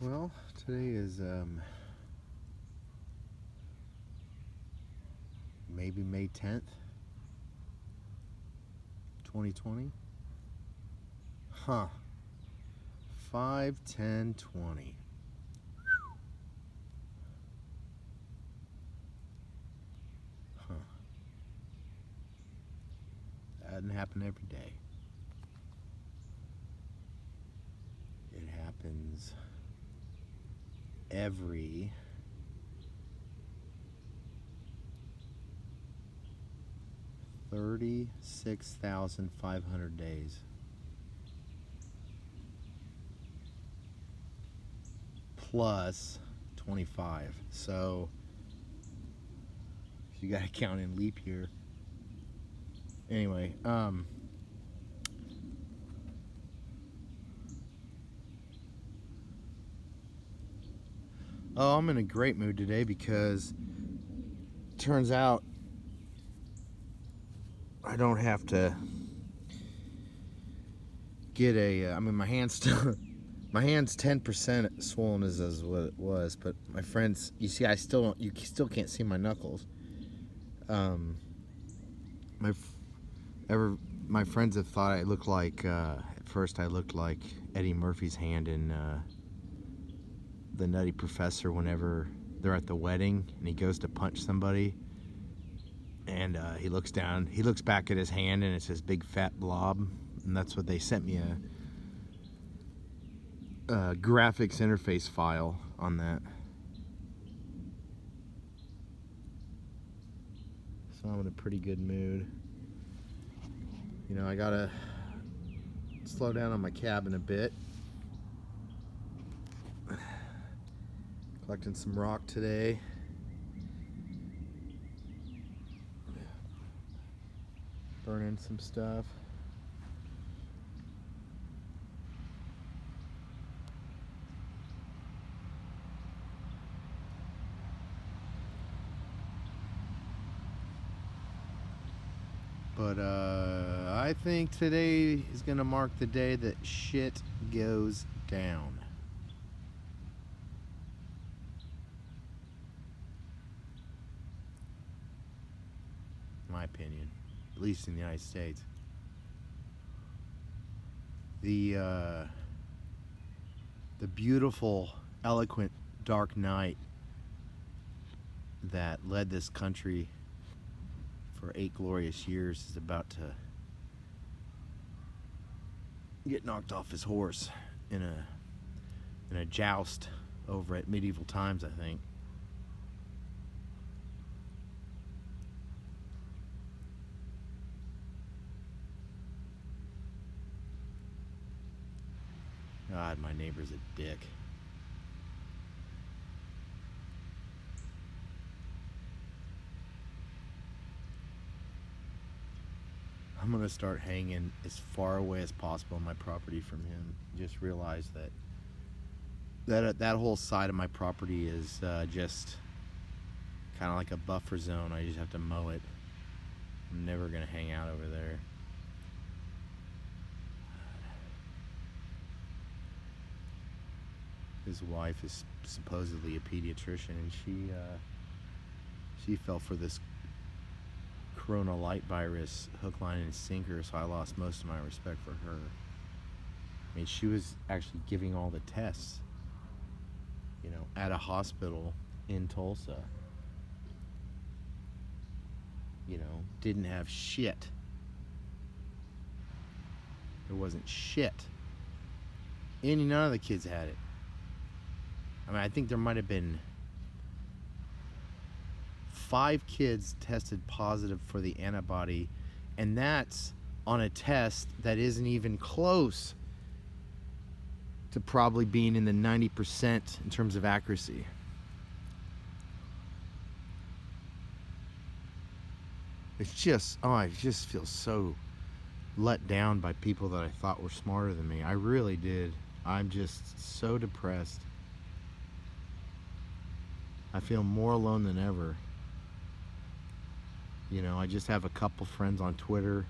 Well, today is maybe May 10th, 2020. Huh. 5/10/20. Huh. That doesn't happen every day. It happens every 36,500 days. Plus 25. So you gotta count in leap year. Anyway, I'm in a great mood today because turns out I don't have to get my hand's still my hand's 10% swollen as what it was, but my friends, you see, you still can't see my knuckles. My my friends have thought I look like at first I looked like Eddie Murphy's hand in The Nutty Professor whenever they're at the wedding and he goes to punch somebody and he looks back at his hand and it's this big fat blob, and that's what they sent me a graphics interface file on that. So I'm in a pretty good mood. You know, I gotta slow down on my cabin a bit. Collecting some rock today. Burning some stuff. But I think today is gonna mark the day that shit goes down. In my opinion, at least in the United States. The beautiful, eloquent, dark night that led this country for 8 glorious years is about to get knocked off his horse in a joust over at Medieval Times, I think. God, my neighbor's a dick. I'm gonna start hanging as far away as possible on my property from him. Just realize that whole side of my property is just kind of like a buffer zone. I just have to mow it. I'm never gonna hang out over there. His wife is supposedly a pediatrician, and she fell for this corona light virus hook, line, and sinker, so I lost most of my respect for her. I mean, she was actually giving all the tests, you know, at a hospital in Tulsa. You know, didn't have shit. There wasn't shit. None of the kids had it. I mean, I think there might have been 5 kids tested positive for the antibody, and that's on a test that isn't even close to probably being in the 90% in terms of accuracy. I just feel so let down by people that I thought were smarter than me. I really did. I'm just so depressed. I feel more alone than ever. You know, I just have a couple friends on Twitter.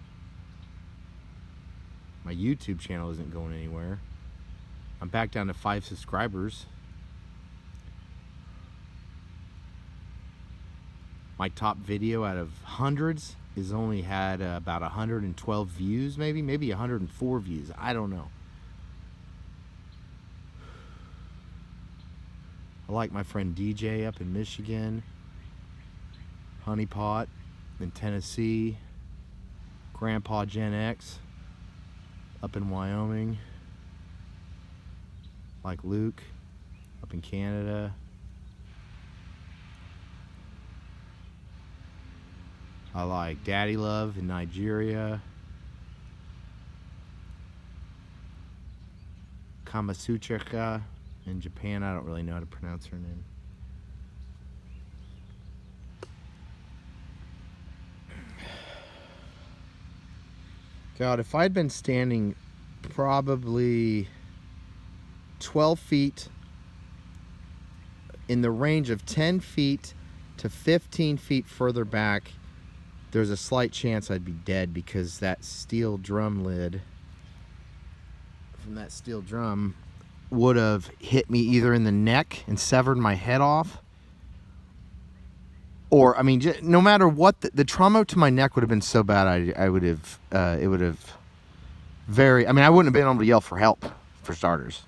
My YouTube channel isn't going anywhere. I'm back down to 5 subscribers. my top video out of hundreds is only had about 112 views, maybe 104 views. I don't know. I like my friend DJ up in Michigan, Honeypot in Tennessee, Grandpa Gen X up in Wyoming, like Luke up in Canada. I like Daddy Love in Nigeria, Kamasuchika in Japan. I don't really know how to pronounce her name. God, if I'd been standing probably 12 feet in the range of 10 feet to 15 feet further back, there's a slight chance I'd be dead, because that steel drum lid from that steel drum would have hit me either in the neck and severed my head off, or, I mean, no matter what, the trauma to my neck would have been so bad, I would have, it would have I mean, I wouldn't have been able to yell for help, for starters.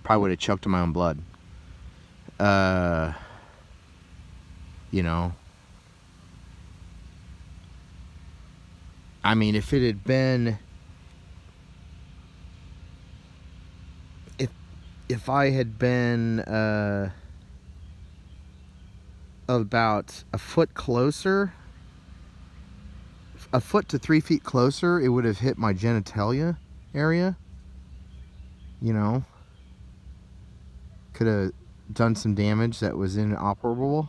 Probably would have choked on my own blood. You know, I mean, if it had been, if I had been about a foot closer, a foot to 3 feet closer, it would have hit my genitalia area. You know, could have done some damage that was inoperable.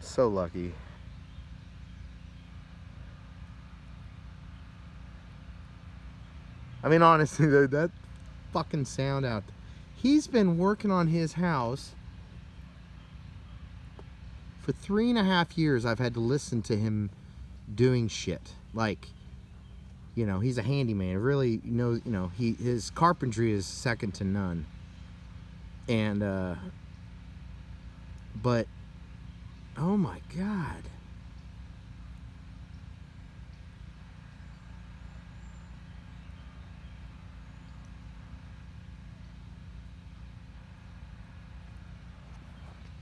So lucky. I mean, honestly, that fucking sound out. He's been working on his house for 3.5 years. I've had to listen to him doing shit. Like, you know, he's a handyman. Really knows, you know, his carpentry is second to none. And, but, oh my God.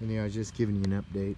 Anyway, I was just giving you an update.